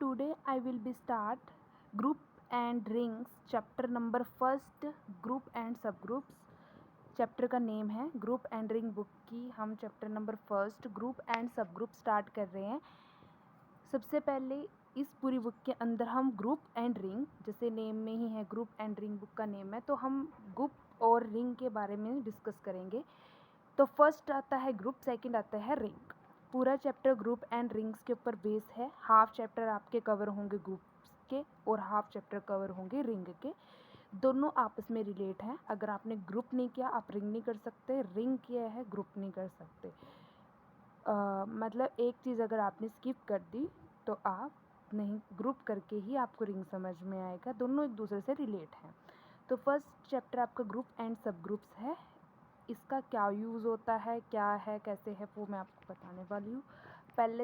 today I will be start group and rings chapter number first group and subgroups. Chapter का name है group and ring book की हम chapter number first group and सब group start कर रहे हैं। सबसे पहले इस पूरी बुक के अंदर हम ग्रुप एंड रिंग, जैसे नेम में ही है ग्रुप एंड रिंग बुक का नेम है, तो हम ग्रुप और रिंग के बारे में डिस्कस करेंगे। तो फर्स्ट आता है ग्रुप, सेकंड आता है रिंग। पूरा चैप्टर ग्रुप एंड रिंग्स के ऊपर बेस है। हाफ चैप्टर आपके कवर होंगे ग्रुप्स के और हाफ चैप्टर कवर होंगे रिंग के। दोनों आपस में रिलेट हैं। अगर आपने ग्रुप नहीं किया आप रिंग नहीं कर सकते, रिंग किया है ग्रुप नहीं कर सकते। मतलब एक चीज़ अगर आपने स्किप कर दी तो आप नहीं, ग्रुप करके ही आपको रिंग समझ में आएगा। दोनों एक दूसरे से रिलेट हैं। तो फर्स्ट चैप्टर आपका ग्रुप एंड सब ग्रुप्स है। इसका क्या यूज़ होता है, क्या है, कैसे है, वो मैं आपको बताने वाली हूँ।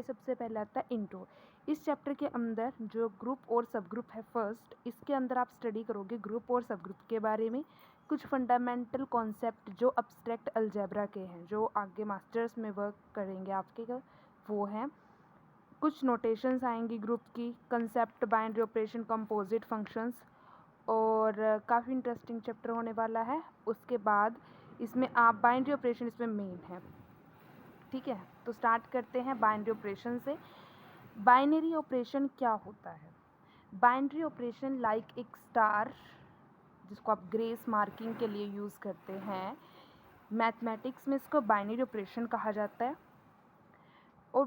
सबसे पहले आता है इंट्रो। इस चैप्टर के अंदर जो ग्रुप और सब ग्रुप है फर्स्ट, इसके अंदर आप स्टडी करोगे ग्रुप और सब ग्रुप के बारे में। कुछ फंडामेंटल कॉन्सेप्ट जो अब्स्ट्रैक्ट अलजेब्रा के हैं, जो आगे मास्टर्स में वर्क करेंगे आपके का, वो हैं। कुछ नोटेशंस आएंगी ग्रुप की, concept, binary operation, composite functions, और काफ़ी इंटरेस्टिंग चैप्टर होने वाला है। उसके बाद इसमें आप बाइनरी ऑपरेशन इसमें मेन है, ठीक है। तो स्टार्ट करते हैं बाइनरी ऑपरेशन से। बाइनरी ऑपरेशन क्या होता है? बाइनरी ऑपरेशन लाइक एक स्टार, जिसको आप ग्रेस मार्किंग के लिए यूज़ करते हैं। मैथमेटिक्स में इसको बाइनरी ऑपरेशन कहा जाता है। और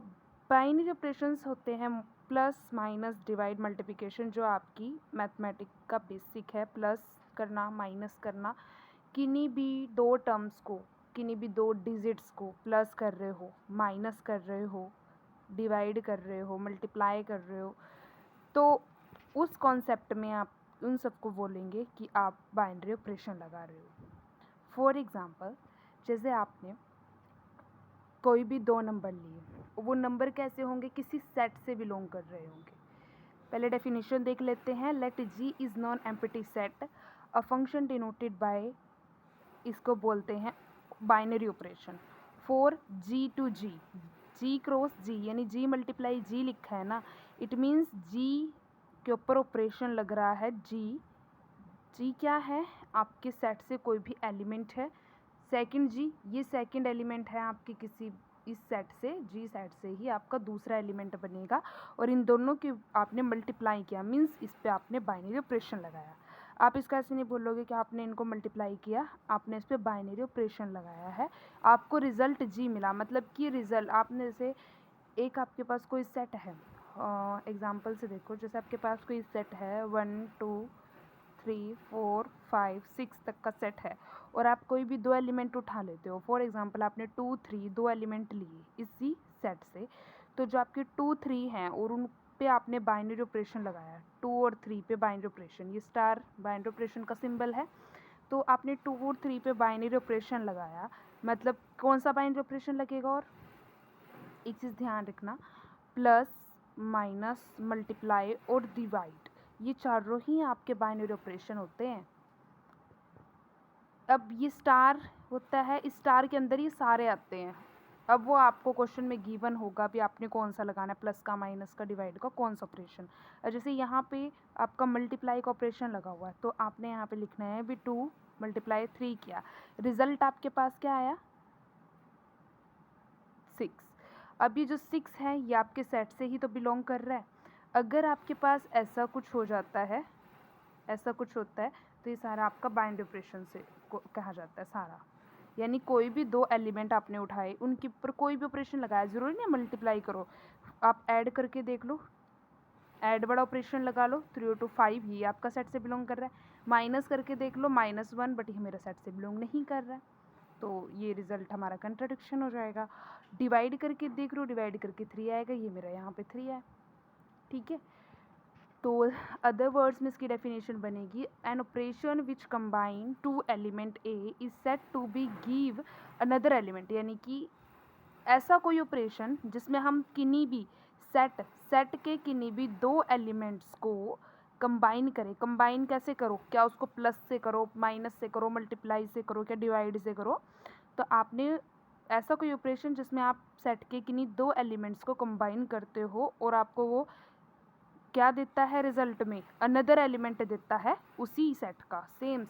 बाइनरी ऑपरेशंस होते हैं प्लस, माइनस, डिवाइड, मल्टीप्लिकेशन, जो आपकी मैथमेटिक्स का बेसिक है। प्लस करना, माइनस करना, किन्हीं भी दो टर्म्स को, किन्हीं भी दो डिजिट्स को प्लस कर रहे हो, माइनस कर रहे हो, डिवाइड कर रहे हो, मल्टीप्लाई कर रहे हो, तो उस कॉन्सेप्ट में आप उन सबको बोलेंगे कि आप बाइनरी ऑपरेशन लगा रहे हो। फॉर एग्ज़ाम्पल, जैसे आपने कोई भी दो नंबर लिए, वो नंबर कैसे होंगे? किसी सेट से बिलोंग कर रहे होंगे। पहले डेफिनेशन देख लेते हैं। Let G is non empty set, a function denoted by, इसको बोलते हैं binary operation. For G to G, G cross G, यानी जी मल्टीप्लाई जी लिखा है ना, इट मीन्स जी के ऊपर ऑपरेशन लग रहा है। जी, जी क्या है? आपके सेट से कोई भी एलिमेंट है। सेकंड जी, ये सेकंड एलिमेंट है आपके किसी इस सेट से, जी सेट से ही आपका दूसरा एलिमेंट बनेगा, और इन दोनों की आपने मल्टीप्लाई किया, मीन्स इस पे आपने बाइनरी ऑपरेशन लगाया। आप इसका ऐसे नहीं बोलोगे कि आपने इनको मल्टीप्लाई किया, आपने इस पर बाइनरी ऑपरेशन लगाया है, आपको रिजल्ट जी मिला। मतलब कि रिजल्ट आपने, जैसे एक आपके पास कोई सेट है, एग्जाम्पल से देखो, जैसे आपके पास कोई सेट है 1 2 3 4 5 6 तक का सेट है, और आप कोई भी दो एलिमेंट उठा लेते हो। फॉर एग्जांपल आपने 2 3 दो एलिमेंट लिए इसी सेट से, तो जो आपके 2 3 हैं और उन पे आपने बाइनरी ऑपरेशन लगाया, 2 और 3 पे बाइनरी ऑपरेशन, ये स्टार बाइनरी ऑपरेशन का सिंबल है। तो आपने 2 और 3 पे बाइनरी ऑपरेशन लगाया, मतलब कौन सा बाइनरी ऑपरेशन लगेगा? और एक चीज़ ध्यान रखना, प्लस, माइनस, मल्टीप्लाई और डिवाइड, ये चारों ही आपके बाइनरी ऑपरेशन होते हैं। अब ये स्टार होता है, इस स्टार के अंदर ये सारे आते हैं। अब वो आपको क्वेश्चन में गिवन होगा भी आपने कौन सा लगाना है, प्लस का, माइनस का, डिवाइड का, कौन सा ऑपरेशन। जैसे यहाँ पे आपका मल्टीप्लाई का ऑपरेशन लगा हुआ है, तो आपने यहाँ पे लिखना है भी 2 × 3 किया, रिजल्ट आपके पास क्या आया? 6। अब ये जो 6 है ये आपके सेट से ही तो बिलोंग कर रहा है। अगर आपके पास ऐसा कुछ हो जाता है, ऐसा कुछ होता है, तो ये सारा आपका बाइनरी ऑपरेशन से कहा जाता है सारा। यानी कोई भी दो एलिमेंट आपने उठाए, उनके ऊपर कोई भी ऑपरेशन लगाया, ज़रूरी नहीं मल्टीप्लाई करो, आप ऐड करके देख लो, ऐड वाला ऑपरेशन लगा लो, 3 × 5 ये आपका सेट से बिलोंग कर रहा है। माइनस करके देख लो, -1, बट ये मेरा सेट से बिलोंग नहीं कर रहा है, तो ये रिजल्ट हमारा कंट्राडिक्शन हो जाएगा। डिवाइड करके देख लो, डिवाइड करके 3 आएगा, ये मेरा यहाँ पे 3 है, ठीक है। तो अदर वर्ड्स में इसकी डेफिनेशन बनेगी, an operation which combine two element a is set to be give another element, यानी कि ऐसा कोई ऑपरेशन जिसमें हम किन्हीं भी सेट के किन्हीं भी दो एलिमेंट्स को कंबाइन करें। कंबाइन कैसे करो? क्या उसको प्लस से करो, माइनस से करो, मल्टीप्लाई से करो, क्या डिवाइड से करो? तो आपने ऐसा कोई ऑपरेशन जिसमें आप सेट के किन्हीं दो एलिमेंट्स को कंबाइन करते हो और आपको वो क्या देता है रिजल्ट में, अनदर एलिमेंट देता है उसी सेट का, same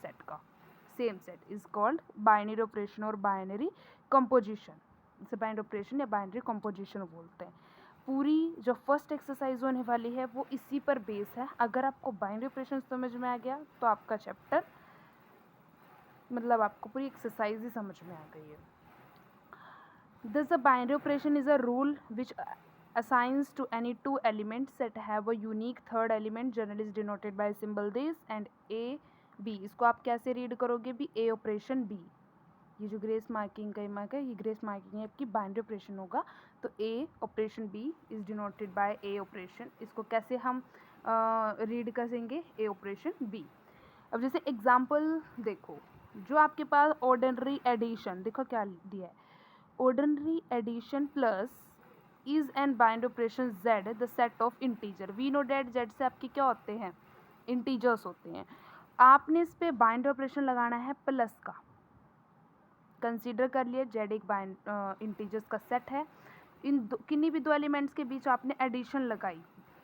set is called binary operation और बाइनरी कंपोजिशन। इसे बाइनरी ऑपरेशन या बाइनरी कंपोजिशन बोलते हैं। पूरी जो फर्स्ट एक्सरसाइज होने वाली है वो इसी पर बेस है। अगर आपको बाइनरी ऑपरेशन समझ में आ गया तो आपका चैप्टर मतलब आपको पूरी एक्सरसाइज ही समझ में आ गई है। Thus a binary operation is a rule which assigns to any two elements that have a unique third element, generally is denoted by symbol this and A B। इसको आप कैसे रीड करोगे भी, A ऑपरेशन B। ये जो grace marking का mark है, ये ग्रेस मार्किंग है आपकी बाइनरी ऑपरेशन होगा, तो A operation B is denoted by A operation. इसको कैसे हम रीड करेंगे, A ऑपरेशन B। अब जैसे एग्जाम्पल देखो, जो आपके पास ऑर्डिनरी एडिशन, देखो क्या दिया है, ordinary addition plus is and bind operation z the set of integer। we know that z से आपके क्या होते हैं, इंटीजर्स होते हैं। आपने इस पे बाइंड ऑपरेशन लगाना है प्लस का, कंसीडर कर लिए z एक बाइंड इंटीजर्स का सेट है। इन किन्हीं भी दो एलिमेंट्स के बीच आपने एडिशन लगाई,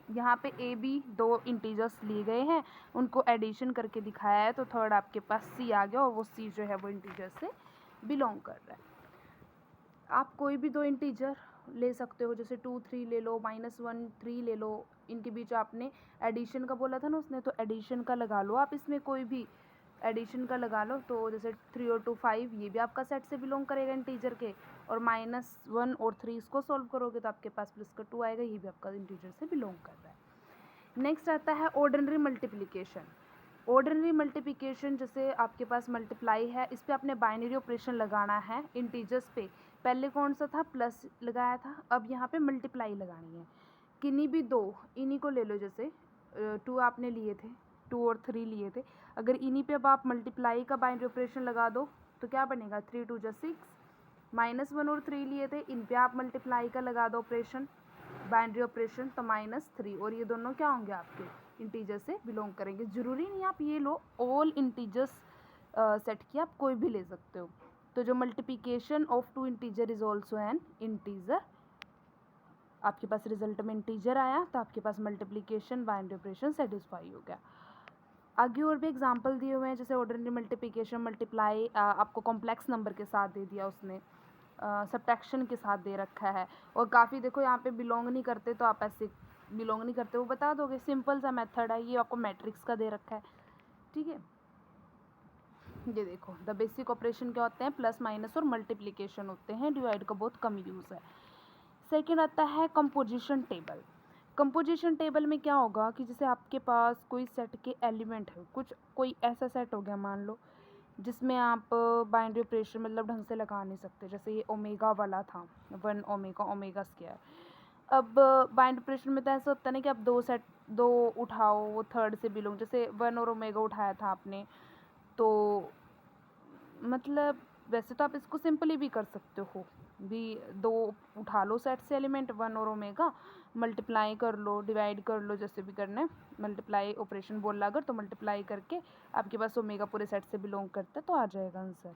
यहाँ पे ए बी दो इंटीजर्स लिए गए हैं, उनको एडिशन करके दिखाया है, तो थर्ड आपके पास सी आ गया और वो सी जो है वो इंटीजर से बिलोंग कर रहा है। आप कोई भी दो इंटीजर ले सकते हो, जैसे 2 3 ले लो, -1 3 ले लो, इनके बीच आपने एडिशन का बोला था ना उसने, तो एडिशन का लगा लो आप, इसमें कोई भी एडिशन का लगा लो। तो जैसे 3 और 2 5, ये भी आपका सेट से बिलोंग करेगा इंटीजर के, और -1 और 3 इसको सॉल्व करोगे तो आपके पास प्लस का 2 आएगा, ये भी आपका इंटीजर से बिलोंग कर रहा है। नेक्स्ट आता है ऑर्डिनरी मल्टीप्लिकेशन। ऑर्डिनरी मल्टीप्लिकेशन, जैसे आपके पास मल्टीप्लाई है, इस पर आपने बाइनरी ऑपरेशन लगाना है इंटीजर्स पे। पहले कौन सा था, प्लस लगाया था, अब यहाँ पे मल्टीप्लाई लगानी है। किन्हीं भी दो, इन्हीं को ले लो, जैसे 2 आपने लिए थे, 2 और 3 लिए थे, अगर इन्हीं पे अब आप मल्टीप्लाई का बाइनरी ऑपरेशन लगा दो तो क्या बनेगा, 3 2 जा 6, -1 और 3 लिए थे, इन पे आप मल्टीप्लाई का लगा दो ऑपरेशन, बाइनरी ऑपरेशन, तो -3, और ये दोनों क्या होंगे आपके इंटीजर से बिलोंग करेंगे। ज़रूरी नहीं आप ये लो, ऑल इंटीजर्स सेट की आप कोई भी ले सकते हो। तो जो multiplication of 2 integer is also an integer, आपके पास रिजल्ट में इंटीजर आया तो आपके पास मल्टीप्लिकेशन बाइनरी ऑपरेशन सेटिस्फाई हो गया। आगे और भी एग्जांपल दिए हुए हैं, जैसे ऑर्डिनरी मल्टीप्लिकेशन, मल्टीप्लाई आपको कॉम्प्लेक्स नंबर के साथ दे दिया उसने, सब्ट्रैक्शन के साथ दे रखा है, और काफ़ी देखो यहाँ पे बिलोंग नहीं करते, तो आप ऐसे बिलोंग नहीं करते वो बता दोगे, सिंपल सा मेथड है, ये आपको मैट्रिक्स का दे रखा है, ठीक है। ये देखो द बेसिक ऑपरेशन क्या होते हैं, प्लस माइनस और मल्टीप्लिकेशन होते हैं, डिवाइड का बहुत कम यूज़ है। सेकेंड आता है कंपोजिशन टेबल। कंपोजिशन टेबल में क्या होगा कि जैसे आपके पास कोई सेट के एलिमेंट है, कुछ कोई ऐसा सेट हो गया मान लो जिसमें आप बाइनरी ऑपरेशन मतलब ढंग से लगा नहीं सकते, जैसे ये ओमेगा वाला था, 1 ओमेगा ओमेगा स्क्वायर। अब बाइनरी ऑपरेशन में तो ऐसा होता है ना कि आप दो उठाओ, वो थर्ड से बिलोंग, जैसे 1 और ओमेगा उठाया था आपने, तो मतलब वैसे तो आप इसको सिंपली भी कर सकते हो भी, दो उठा लो सेट से एलिमेंट 1 और ओमेगा, मल्टीप्लाई कर लो, डिवाइड कर लो, जैसे भी करना है, मल्टीप्लाई ऑपरेशन बोल रहा अगर तो मल्टीप्लाई करके आपके पास ओमेगा पूरे सेट से बिलोंग करता है तो आ जाएगा आंसर।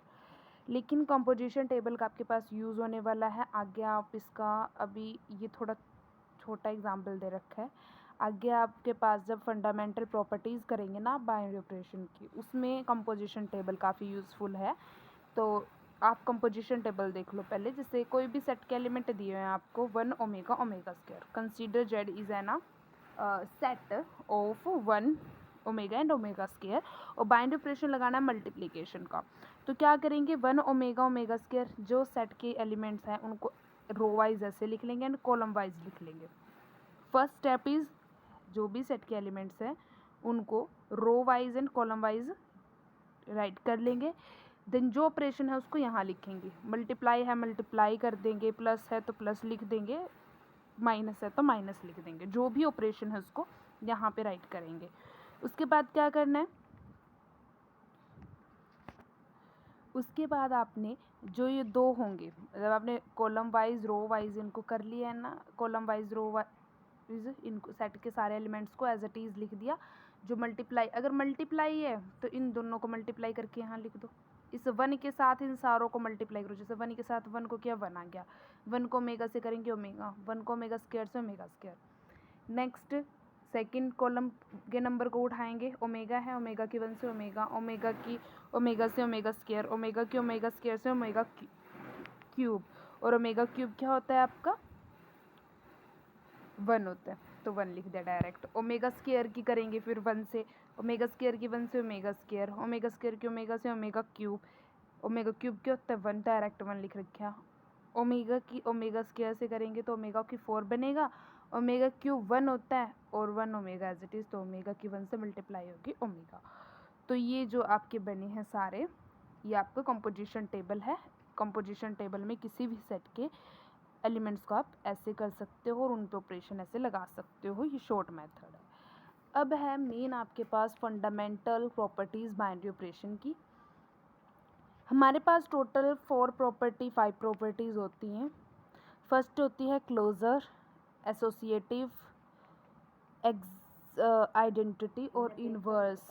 लेकिन कंपोजिशन टेबल का आपके पास यूज़ होने वाला है आगे, आप इसका अभी ये थोड़ा छोटा एग्जाम्पल दे रखा है, आगे आपके पास जब फंडामेंटल प्रॉपर्टीज़ करेंगे ना आप बाइनरी ऑपरेशन की, उसमें कंपोजिशन टेबल काफ़ी यूज़फुल है। तो आप कंपोजिशन टेबल देख लो पहले, जैसे कोई भी सेट के एलिमेंट दिए हैं आपको 1 omega omega square, consider Z is an set of 1 omega and omega square, और बाइनरी ऑपरेशन लगाना है मल्टीप्लिकेशन का। तो क्या करेंगे, 1 ओमेगा ओमेगा स्क्वायर जो सेट के एलिमेंट्स हैं उनको रो वाइज ऐसे लिख लेंगे एंड कॉलम वाइज लिख लेंगे। फर्स्ट स्टेप इज़ जो भी सेट के एलिमेंट्स हैं उनको row wise and column wise write कर लेंगे, देन जो ऑपरेशन है उसको यहाँ लिखेंगे, मल्टीप्लाई है मल्टीप्लाई कर देंगे, प्लस है तो प्लस लिख देंगे, माइनस है तो माइनस लिख देंगे, जो भी ऑपरेशन है उसको यहाँ पे राइट करेंगे। उसके बाद क्या करना है, उसके बाद आपने जो ये दो होंगे, मतलब आपने कॉलम वाइज रो वाइज इनको कर लिया है ना, कॉलम वाइज रो वाइज इनको सेट के सारे एलिमेंट्स को एज इट इज़ लिख दिया। जो मल्टीप्लाई, अगर मल्टीप्लाई है तो इन दोनों को मल्टीप्लाई करके यहाँ लिख दो, इस 1 के साथ इन सारों को मल्टीप्लाई करो, जैसे 1 के साथ 1 को किया 1 आ गया, 1 को ओमेगा से करेंगे ओमेगा, 1 को ओमेगा स्क्वायर से omega square. Next second column के नंबर को उठाएंगे, ओमेगा है, ओमेगा की 1 से ओमेगा, ओमेगा की ओमेगा से ओमेगा स्क्वायर, ओमेगा की ओमेगा स्क्वायर से ओमेगा क्यूब, और ओमेगा क्यूब क्या होता है आपका 1 होता है, तो 1 लिख दिया डायरेक्ट। ओमेगा स्क्वायर की करेंगे फिर 1 से, ओमेगा स्क्वायर की 1 से ओमेगा स्क्वायर, ओमेगा स्क्वायर की ओमेगा से ओमेगा क्यूब, ओमेगा क्यूब क्या होता है 1, डायरेक्ट 1 लिख रखा। ओमेगा की ओमेगा स्क्वायर से करेंगे तो ओमेगा की 4 बनेगा, ओमेगा क्यूब 1 होता है और 1 ओमेगा एज इट इज़, तो ओमेगा की 1 से मल्टीप्लाई होगी ओमेगा। तो ये जो आपके बने हैं सारे, ये आपका कंपोजिशन टेबल है। कंपोजिशन टेबल में किसी भी सेट के एलिमेंट्स को आप ऐसे कर सकते हो और उन पे ऑपरेशन ऐसे लगा सकते हो, ये शॉर्ट मेथड है। अब है मेन आपके पास फंडामेंटल प्रॉपर्टीज़ बाइनरी ऑपरेशन की। हमारे पास टोटल 5 प्रॉपर्टीज़ होती हैं। फर्स्ट होती है क्लोजर, एसोसिएटिव, आइडेंटिटी और इनवर्स।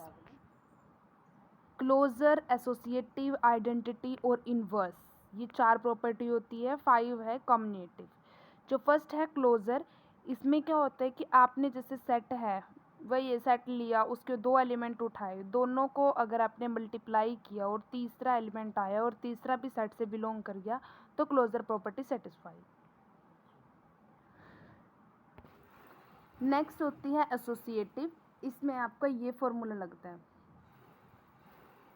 क्लोजर, एसोसिएटिव, आइडेंटिटी और इनवर्स, ये 4 प्रॉपर्टी होती है। 5 है कम्युनेटिव। जो फर्स्ट है क्लोजर, इसमें क्या होता है कि आपने जैसे सेट है वही ये सेट लिया, उसके 2 एलिमेंट उठाए, दोनों को अगर आपने मल्टीप्लाई किया और तीसरा एलिमेंट आया और तीसरा भी सेट से बिलोंग कर गया तो क्लोजर प्रॉपर्टी सेटिस्फाई। नेक्स्ट होती है एसोसिएटिव। इसमें आपका ये फॉर्मूला लगता है,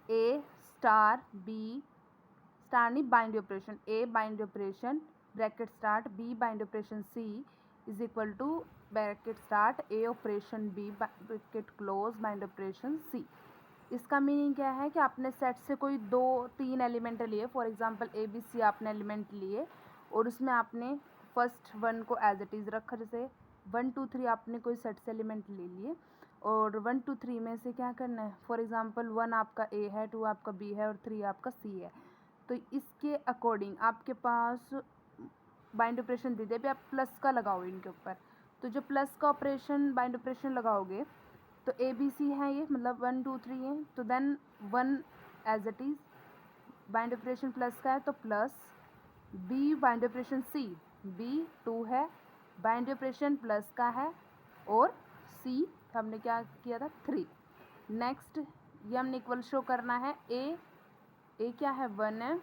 ए स्टार बी स्टार नहीं binary operation, a binary operation bracket start b binary operation c is equal to bracket start a operation b bracket close binary operation c. इसका meaning क्या है कि आपने सेट से कोई 2-3 एलिमेंट लिए, for example A B C आपने element लिए और उसमें आपने फर्स्ट 1 को एज इट इज़ रखा, जैसे 1 2 3 आपने कोई सेट से एलिमेंट ले लिए और 1 2 3 में से क्या करना है, फॉर एग्जांपल 1 आपका ए है, 2 आपका बी है और 3 आपका सी है। तो इसके अकॉर्डिंग आपके पास बाइंड ऑपरेशन दे दे, भी आप प्लस का लगाओ इनके ऊपर। तो जो प्लस का ऑपरेशन बाइंड ऑपरेशन लगाओगे तो ए बी सी है ये, मतलब 1 2 3 है, तो then 1 as it is bind operation plus का है तो plus, B bind operation C B 2 है, बाइंड ऑपरेशन प्लस का है, और सी हमने क्या किया था 3। नेक्स्ट ये हमने इक्वल शो करना है, ए क्या है 1 है,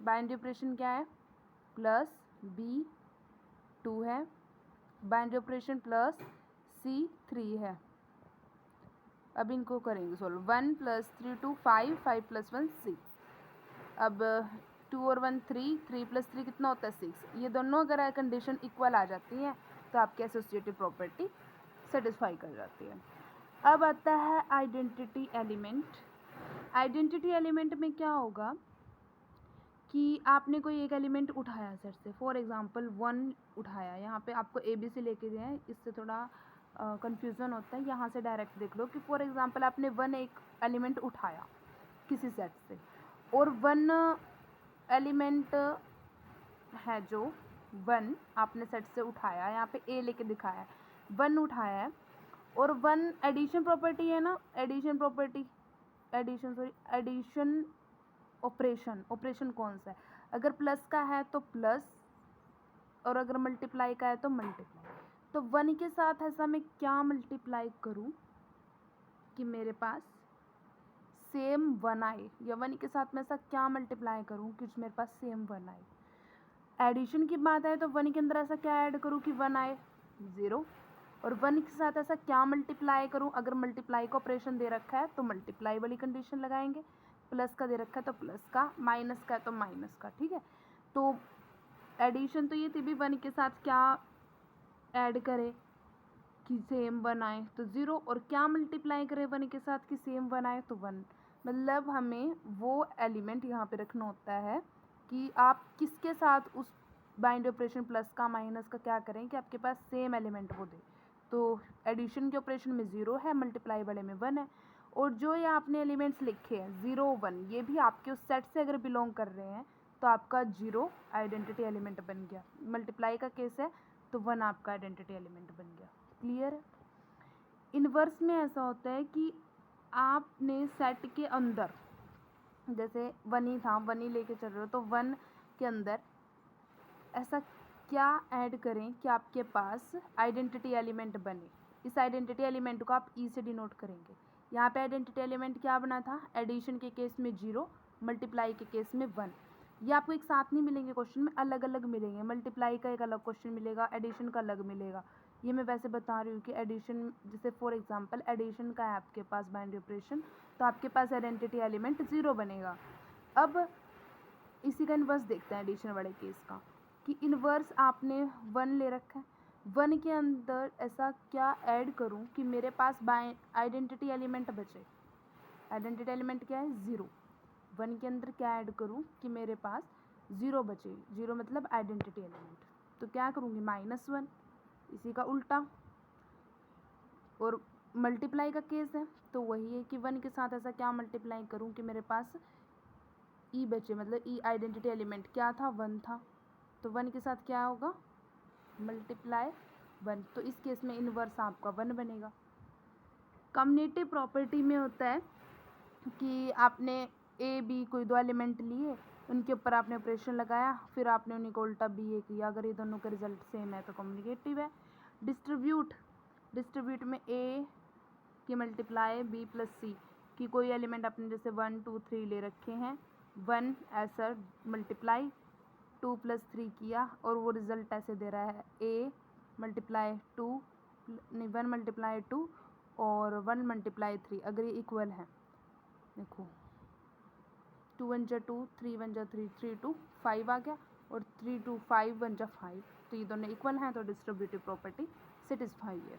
बाइंड ऑपरेशन क्या है प्लस, बी 2 है, बाइंड ऑपरेशन प्लस, सी 3 है। अब इनको करेंगे सोल्व, 1 + 3 2 5, 5 + 1 6। अब 2 और 1 3, 3 + 3 कितना होता है 6। ये दोनों अगर कंडीशन इक्वल आ जाती है तो आपकी एसोसिएटिव प्रॉपर्टी सेटिस्फाई कर जाती है। अब आता है आइडेंटिटी एलिमेंट। आइडेंटिटी एलिमेंट में क्या होगा कि आपने कोई एक एलिमेंट उठाया सेट से, फॉर एग्जांपल 1 उठाया, यहाँ पे आपको ए बी सी लेके गए हैं, इससे थोड़ा कन्फ्यूज़न होता है, यहाँ से डायरेक्ट देख लो कि फॉर एग्जांपल आपने 1 एक एलिमेंट उठाया किसी सेट से और 1 एलिमेंट है जो 1 आपने सेट से उठाया, यहाँ पे ए लेके दिखाया है, 1 उठाया है और 1 एडिशन प्रॉपर्टी है ना, एडिशन प्रॉपर्टी, एडिशन ऑपरेशन कौन सा है, अगर प्लस का है तो प्लस और अगर मल्टीप्लाई का है तो मल्टीप्लाई। तो 1 के साथ ऐसा मैं क्या मल्टीप्लाई करूं कि मेरे पास सेम 1 आए, या 1 के साथ मैं ऐसा क्या मल्टीप्लाई करूं कि मेरे पास सेम 1 आए। एडिशन की बात है तो 1 के अंदर ऐसा क्या ऐड करूं कि 1 आए 0, और 1 के साथ ऐसा क्या मल्टीप्लाई करूं, अगर मल्टीप्लाई का ऑपरेशन दे रखा है तो मल्टीप्लाई वाली कंडीशन लगाएंगे, प्लस का दे रखा है तो प्लस का, माइनस का है तो माइनस का, ठीक है। तो एडिशन तो ये थी भी 1 के साथ क्या ऐड करे कि सेम 1 आए तो 0, और क्या मल्टीप्लाई करे 1 के साथ कि सेम 1 आए तो 1। मतलब हमें वो एलिमेंट यहाँ पे रखना होता है कि आप किसके साथ उस बाइंड ऑपरेशन प्लस का माइनस का क्या करें कि आपके पास सेम एलिमेंट वो दे। तो एडिशन के ऑपरेशन में 0 है, मल्टीप्लाई वाले में 1 है, और जो ये आपने एलिमेंट्स लिखे हैं 0 1, ये भी आपके उस सेट से अगर बिलोंग कर रहे हैं तो आपका 0 आइडेंटिटी एलिमेंट बन गया। मल्टीप्लाई का केस है तो 1 आपका आइडेंटिटी एलिमेंट बन गया। क्लियर है। इनवर्स में ऐसा होता है कि आपने सेट के अंदर जैसे 1 ही था, 1 ही लेके चल रहे हो, तो 1 के अंदर ऐसा क्या ऐड करें कि आपके पास आइडेंटिटी एलिमेंट बने। इस आइडेंटिटी एलिमेंट को आप ई से डिनोट करेंगे। यहाँ पे आइडेंटिटी एलिमेंट क्या बना था, एडिशन के केस में 0, मल्टीप्लाई के केस में 1। ये आपको एक साथ नहीं मिलेंगे क्वेश्चन में, अलग अलग मिलेंगे। मल्टीप्लाई का एक अलग क्वेश्चन मिलेगा, एडिशन का अलग मिलेगा। ये मैं वैसे बता रही हूँ कि एडिशन, जैसे फॉर एग्जांपल एडिशन का है आपके पास बाइनरी ऑपरेशन, तो आपके पास आइडेंटिटी एलिमेंट 0 बनेगा। अब इसी का इन्वर्स देखते हैं एडिशन वाले केस का, कि इन्वर्स आपने 1 ले रखा है, 1 के अंदर ऐसा क्या ऐड करूं कि मेरे पास आइडेंटिटी एलिमेंट बचे। आइडेंटिटी एलिमेंट क्या है, 0। 1 के अंदर क्या ऐड करूं कि मेरे पास 0 बचे। 0 मतलब आइडेंटिटी एलिमेंट, तो क्या करूँगी, -1, इसी का उल्टा। और मल्टीप्लाई का केस है तो वही है कि 1 के साथ ऐसा क्या मल्टीप्लाई करूँ कि मेरे पास ई बचे, मतलब ई आइडेंटिटी एलिमेंट क्या था, 1 था, तो 1 के साथ क्या होगा, मल्टीप्लाई 1। तो इस केस में इन्वर्स आपका 1 बनेगा। कम्युनिटी प्रॉपर्टी में होता है कि आपने ए बी कोई 2 एलिमेंट लिए, उनके ऊपर आपने ऑपरेशन लगाया, फिर आपने उन्हीं को उल्टा बी ए किया। अगर ये दोनों का रिजल्ट सेम है तो कम्युनिकेटिव है। डिस्ट्रीब्यूट में ए की मल्टीप्लाई बी प्लस सी की कोई एलिमेंट आपने जैसे 1 2 3 ले रखे हैं, 1 ऐसा मल्टीप्लाई 2 + 3 किया और वो रिजल्ट ऐसे दे रहा है ए मल्टीप्लाई 2 नहीं 1 मल्टीप्लाई 2 और 1 मल्टीप्लाई 3। अगर ये इक्वल है, देखो 2 1 जा 2, 3 1 जा 3, 3 2 5 आ गया, और 3 2 5 1 जा 5, तो ये दोनों इक्वल हैं, तो डिस्ट्रीब्यूटिव प्रॉपर्टी सेटिस्फाई है।